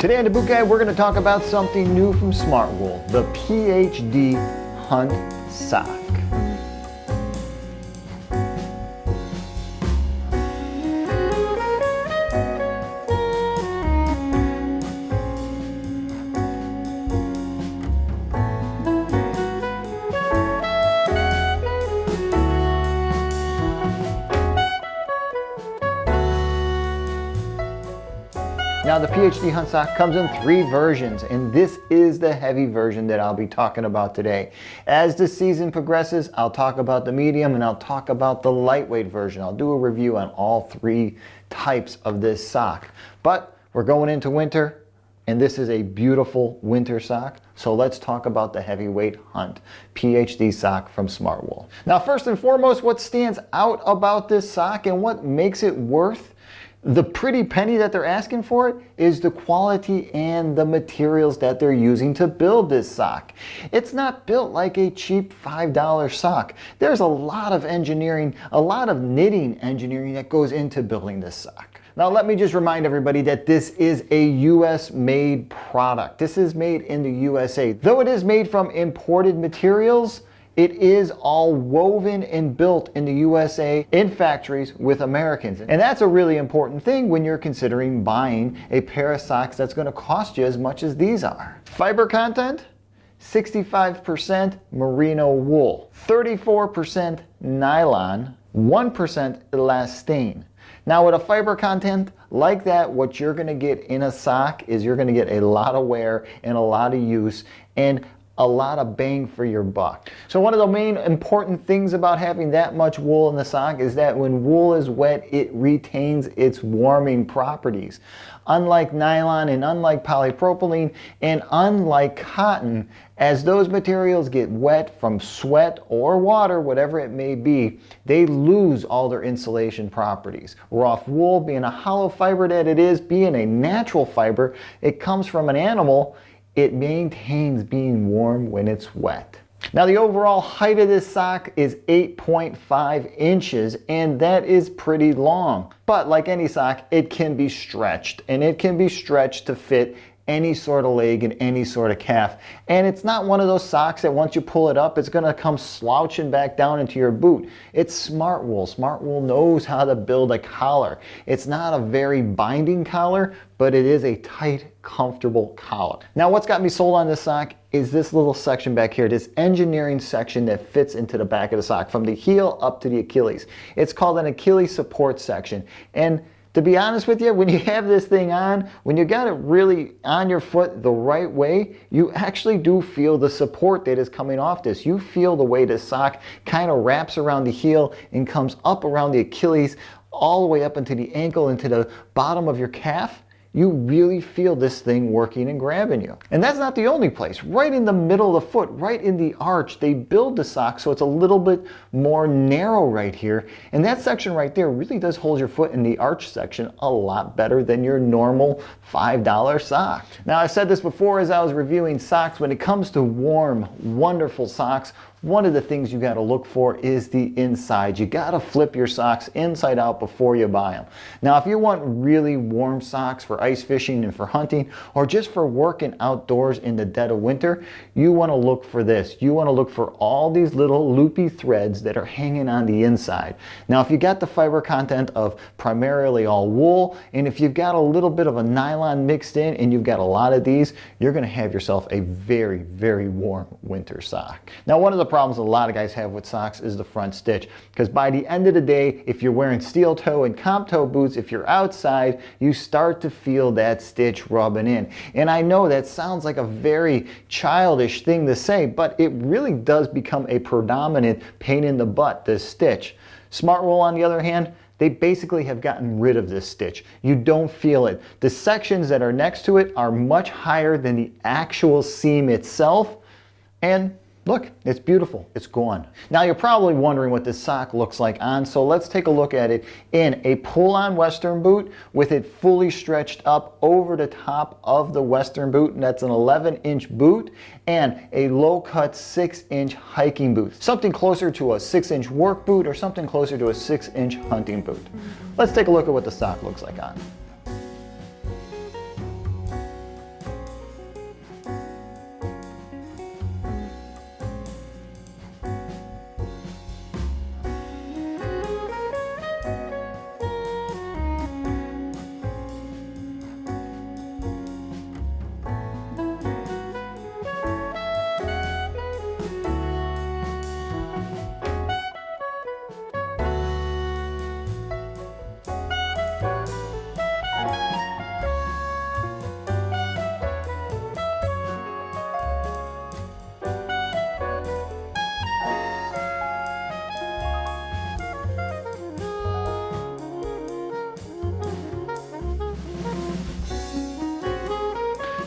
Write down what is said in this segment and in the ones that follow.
Today on the Boot Guide, we're going to talk about something new from SMARTWOOL, the PhD Hunt Sock. Now the PhD Hunt Sock comes in 3 versions, and this is the heavy version that I'll be talking about today. As the season progresses, I'll talk about the medium and I'll talk about the lightweight version. I'll do a review on all 3 types of this sock. But we're going into winter, and this is a beautiful winter sock. So let's talk about the Heavyweight Hunt PhD sock from SMARTWOOL. Now first and foremost, what stands out about this sock and what makes it worth the pretty penny that they're asking for it is the quality and the materials that they're using to build this sock. It's not built like a cheap $5 sock. There's a lot of engineering, a lot of knitting engineering that goes into building this sock. Now let me just remind everybody that this is a US made product. This is made in the USA. Though it is made from imported materials, it is all woven and built in the USA in factories with Americans. And that's a really important thing when you're considering buying a pair of socks that's going to cost you as much as these are. Fiber content, 65% merino wool, 34% nylon, 1% elastane. Now with a fiber content like that, what you're going to get in a sock is you're going to get a lot of wear and a lot of use and a lot of bang for your buck. So one of the main important things about having that much wool in the sock is that when wool is wet, it retains its warming properties. Unlike nylon and unlike polypropylene and unlike cotton, as those materials get wet from sweat or water, whatever it may be, they lose all their insulation properties. Raw wool, being a hollow fiber that it is, being a natural fiber, it comes from an animal, it maintains being warm when it's wet. Now the overall height of this sock is 8.5 inches, and that is pretty long. But like any sock, it can be stretched, and it can be stretched to fit any sort of leg and any sort of calf. And it's not one of those socks that once you pull it up, it's going to come slouching back down into your boot. It's SMARTWOOL. SMARTWOOL knows how to build a collar. It's not a very binding collar, but it is a tight, comfortable collar. Now what's got me sold on this sock is this little section back here, this engineering section that fits into the back of the sock from the heel up to the Achilles. It's called an Achilles support section. And to be honest with you, when you have this thing on, when you got it really on your foot the right way, you actually do feel the support that is coming off this. You feel the way the sock kind of wraps around the heel and comes up around the Achilles all the way up into the ankle, into the bottom of your calf. You really feel this thing working and grabbing you. And that's not the only place. Right in the middle of the foot, right in the arch, they build the sock so it's a little bit more narrow right here. And that section right there really does hold your foot in the arch section a lot better than your normal $5 sock. Now I've said this before as I was reviewing socks, when it comes to warm, wonderful socks, one of the things you got to look for is the inside. You got to flip your socks inside out before you buy them. Now if you want really warm socks for ice fishing and for hunting, or just for working outdoors in the dead of winter, you want to look for this. You want to look for all these little loopy threads that are hanging on the inside. Now if you got the fiber content of primarily all wool, and if you've got a little bit of a nylon mixed in and you've got a lot of these, you're going to have yourself a very, very warm winter sock. Now one of the problems a lot of guys have with socks is the front stitch, because by the end of the day, if you're wearing steel toe and comp toe boots, if you're outside, you start to feel that stitch rubbing in. And I know that sounds like a very childish thing to say, but it really does become a predominant pain in the butt, this stitch. SMARTWOOL, on the other hand, they basically have gotten rid of this stitch. You don't feel it. The sections that are next to it are much higher than the actual seam itself, and look, it's beautiful. It's gone. Now you're probably wondering what this sock looks like on, so let's take a look at it in a pull-on Western boot with it fully stretched up over the top of the Western boot, and that's an 11-inch boot, and a low-cut 6-inch hiking boot. Something closer to a 6-inch work boot or something closer to a 6-inch hunting boot. Let's take a look at what the sock looks like on.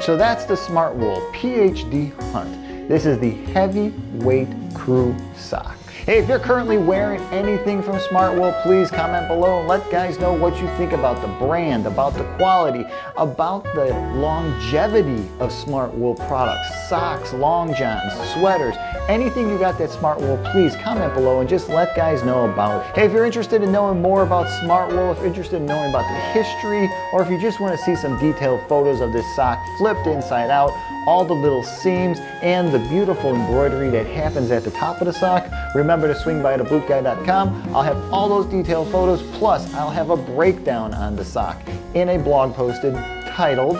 So that's the SMARTWOOL PhD Hunt. This is the heavyweight crew sock. Hey, if you're currently wearing anything from SMARTWOOL, please comment below and let guys know what you think about the brand, about the quality, about the longevity of SMARTWOOL products, socks, long johns, sweaters, anything you got that's SMARTWOOL, please comment below and just let guys know about it. Hey, if you're interested in knowing more about SMARTWOOL, if you're interested in knowing about the history, or if you just want to see some detailed photos of this sock flipped inside out, all the little seams and the beautiful embroidery that happens at the top of the sock, remember to swing by thebootguy.com. I'll have all those detailed photos, plus I'll have a breakdown on the sock in a blog posted titled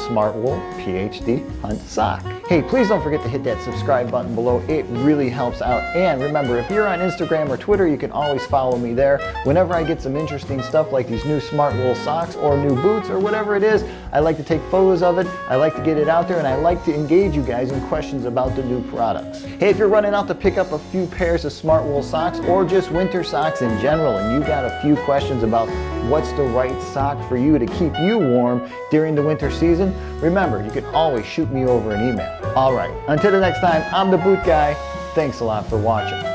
SMARTWOOL PhD Hunt Sock. Hey, please don't forget to hit that subscribe button below. It really helps out. And remember, if you're on Instagram or Twitter, you can always follow me there. Whenever I get some interesting stuff like these new SMARTWOOL socks or new boots or whatever it is, I like to take photos of it, I like to get it out there, and I like to engage you guys in questions about the new products. Hey, if you're running out to pick up a few pairs of SMARTWOOL socks or just winter socks in general, and you got a few questions about what's the right sock for you to keep you warm during the winter season, remember, you can always shoot me over an email. All right, until the next time, I'm the Boot Guy. Thanks a lot for watching.